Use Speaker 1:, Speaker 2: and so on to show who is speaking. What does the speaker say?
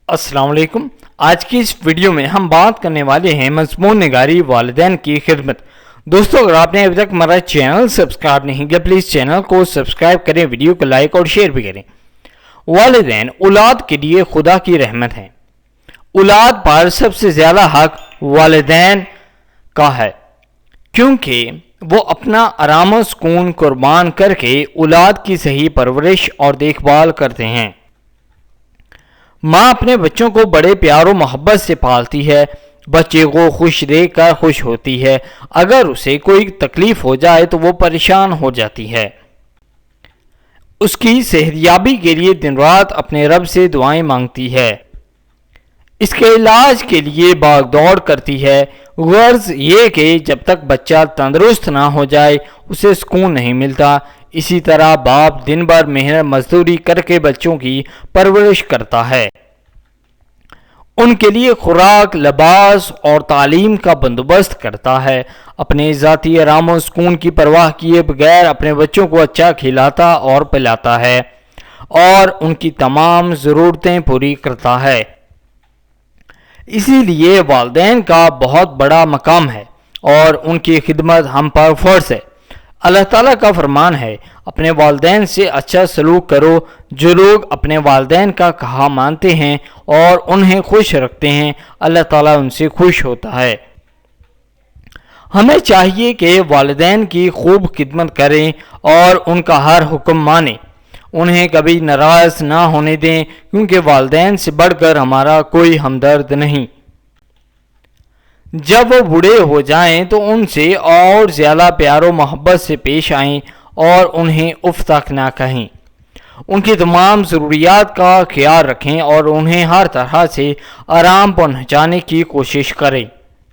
Speaker 1: السلام علیکم۔ آج کی اس ویڈیو میں ہم بات کرنے والے ہیں مضمون نگاری والدین کی خدمت۔ دوستو، اگر آپ نے ابھی تک ہمارا چینل سبسکرائب نہیں کیا، پلیز چینل کو سبسکرائب کریں، ویڈیو کو لائک اور شیئر بھی کریں۔ والدین اولاد کے لیے خدا کی رحمت ہیں۔ اولاد پر سب سے زیادہ حق والدین کا ہے، کیونکہ وہ اپنا آرام و سکون قربان کر کے اولاد کی صحیح پرورش اور دیکھ بھال کرتے ہیں۔ ماں اپنے بچوں کو بڑے پیار و محبت سے پالتی ہے، بچے کو خوش دیکھ کر خوش ہوتی ہے، اگر اسے کوئی تکلیف ہو جائے تو وہ پریشان ہو جاتی ہے، اس کی صحتیابی کے لیے دن رات اپنے رب سے دعائیں مانگتی ہے، اس کے علاج کے لیے بھاگ دوڑ کرتی ہے۔ غرض یہ کہ جب تک بچہ تندرست نہ ہو جائے اسے سکون نہیں ملتا۔ اسی طرح باپ دن بھر محنت مزدوری کر کے بچوں کی پرورش کرتا ہے، ان کے لیے خوراک، لباس اور تعلیم کا بندوبست کرتا ہے، اپنے ذاتی آرام و سکون کی پرواہ کیے بغیر اپنے بچوں کو اچھا کھلاتا اور پلاتا ہے اور ان کی تمام ضرورتیں پوری کرتا ہے۔ اسی لیے والدین کا بہت بڑا مقام ہے اور ان کی خدمت ہم پر فرض ہے۔ اللہ تعالیٰ کا فرمان ہے، اپنے والدین سے اچھا سلوک کرو۔ جو لوگ اپنے والدین کا کہا مانتے ہیں اور انہیں خوش رکھتے ہیں، اللہ تعالیٰ ان سے خوش ہوتا ہے۔ ہمیں چاہیے کہ والدین کی خوب خدمت کریں اور ان کا ہر حکم مانیں، انہیں کبھی ناراض نہ ہونے دیں، کیونکہ والدین سے بڑھ کر ہمارا کوئی ہمدرد نہیں۔ جب وہ بوڑھے ہو جائیں تو ان سے اور زیادہ پیار و محبت سے پیش آئیں اور انہیں اف تک نہ کہیں، ان کی تمام ضروریات کا خیال رکھیں اور انہیں ہر طرح سے آرام پہنچانے کی کوشش کریں۔